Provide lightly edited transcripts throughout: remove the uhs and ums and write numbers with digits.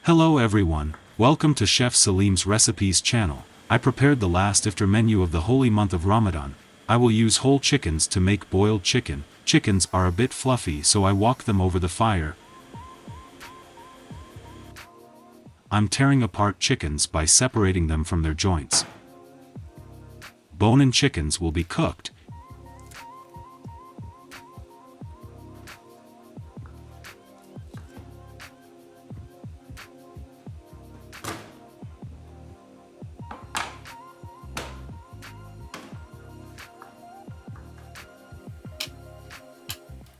Hello everyone, welcome to Chef Salim's Recipes channel. I prepared the last iftar menu of the holy month of Ramadan. I will use whole chickens to make boiled chicken. Chickens are a bit fluffy, so I walk them over the fire. I'm tearing apart chickens by separating them from their joints. Bone-in chickens will be cooked.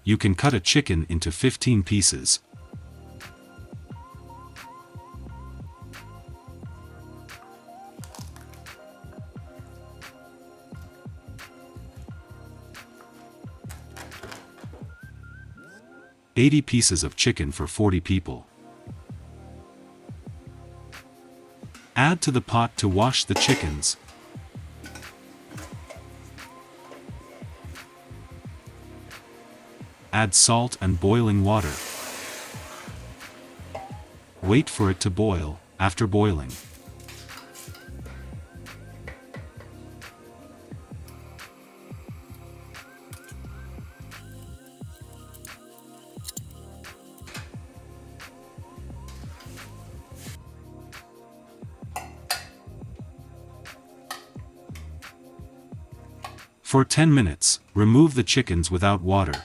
You can cut a chicken into 15 pieces. "80 pieces of chicken for 40 people. Add to the pot to wash the chickens. Add salt and boiling water. Wait for it to boil. After boiling, for 10 minutes, remove the chickens without water.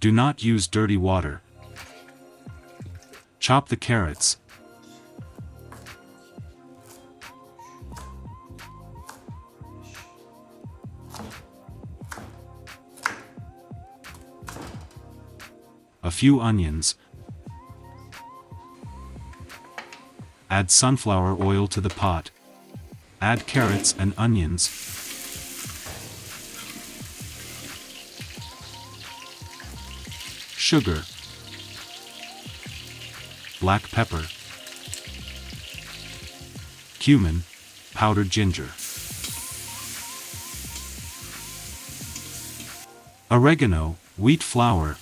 Do not use dirty water. Chop the carrots. A few onions. Add sunflower oil to the pot. Add carrots and onions. Sugar, black pepper, cumin, powdered ginger, oregano, wheat flour,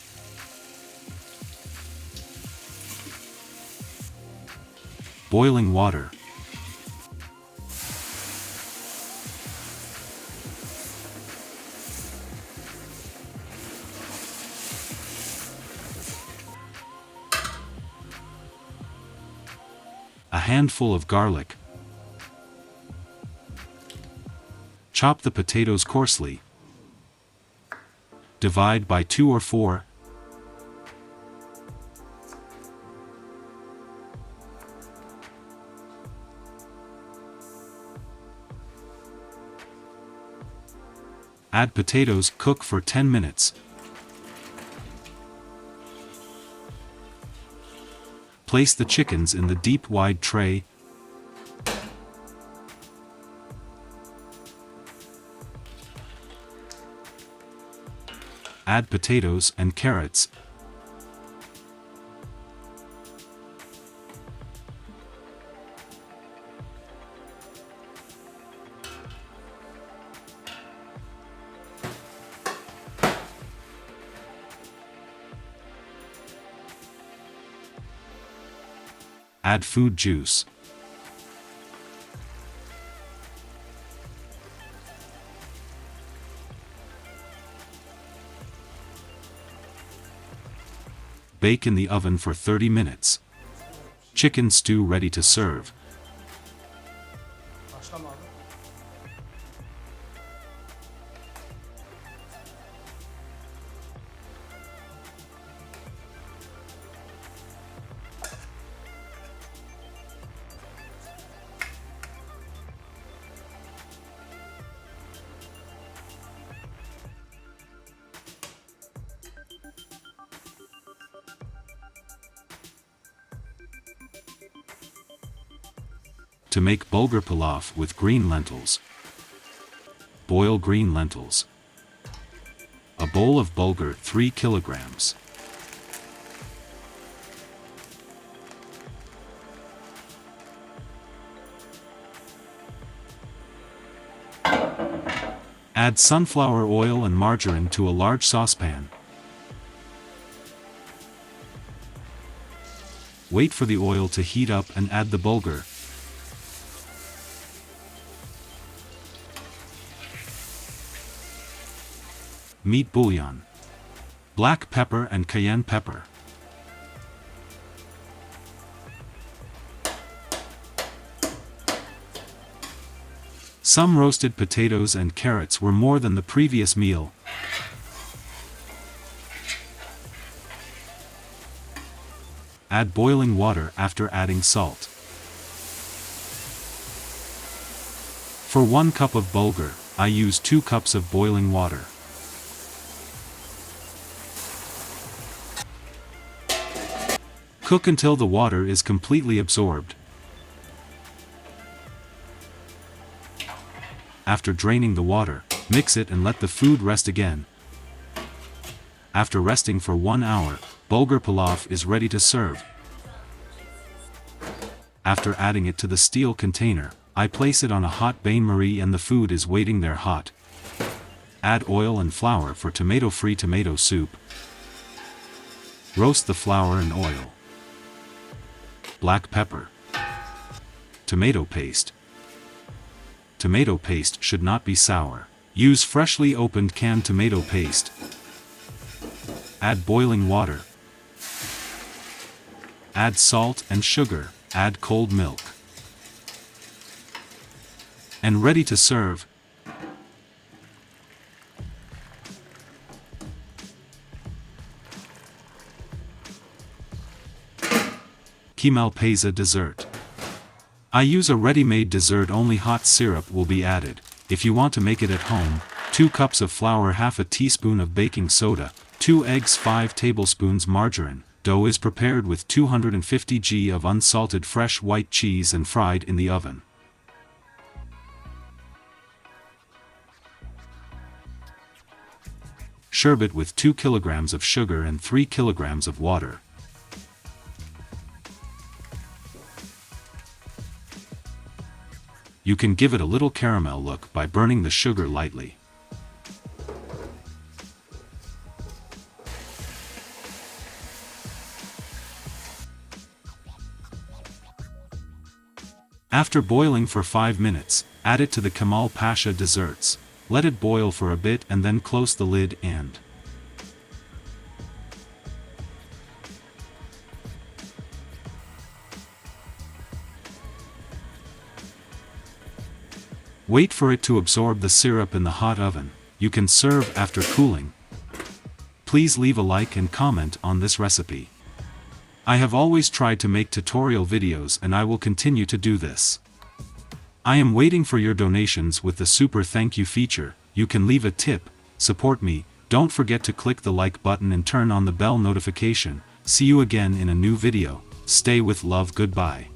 boiling water, a handful of garlic. Chop the potatoes coarsely. Divide by 2 or 4. Add potatoes, cook for 10 minutes. Place the chickens in the deep wide tray. Add potatoes and carrots. Add food juice. Bake in the oven for 30 minutes. Chicken stew ready to serve. To make Bulgur Pilaf with green lentils. Boil green lentils. A bowl of bulgur 3 kilograms. Add sunflower oil and margarine to a large saucepan. Wait for the oil to heat up and add the bulgur. Meat bouillon. Black pepper and cayenne pepper. Some roasted potatoes and carrots were more than the previous meal. Add boiling water after adding salt. For 1 cup of bulgur, I use 2 cups of boiling water. Cook until the water is completely absorbed. After draining the water, mix it and let the food rest again. After resting for 1 hour, bulgur pilaf is ready to serve. After adding it to the steel container, I place it on a hot bain-marie and the food is waiting there hot. Add oil and flour for tomato-free tomato soup. Roast the flour and oil. Black pepper. Tomato paste. Tomato paste should not be sour. Use freshly opened canned tomato paste. Add boiling water. Add salt and sugar. Add cold milk. And ready to serve. Kemalpasa dessert. I use a ready-made dessert, only hot syrup will be added. If you want to make it at home, 2 cups of flour, half a teaspoon of baking soda, 2 eggs, 5 tablespoons margarine. Dough is prepared with 250 g of unsalted fresh white cheese and fried in the oven. Sherbet with 2 kilograms of sugar and 3 kilograms of water. You can give it a little caramel look by burning the sugar lightly. After boiling for 5 minutes, add it to the Kemalpasa desserts. Let it boil for a bit and then close the lid and wait for it to absorb the syrup in the hot oven. You can serve after cooling. Please leave a like and comment on this recipe. I have always tried to make tutorial videos and I will continue to do this. I am waiting for your donations with the super thank you feature. You can leave a tip, support me, don't forget to click the like button and turn on the bell notification. See you again in a new video. Stay with love, goodbye.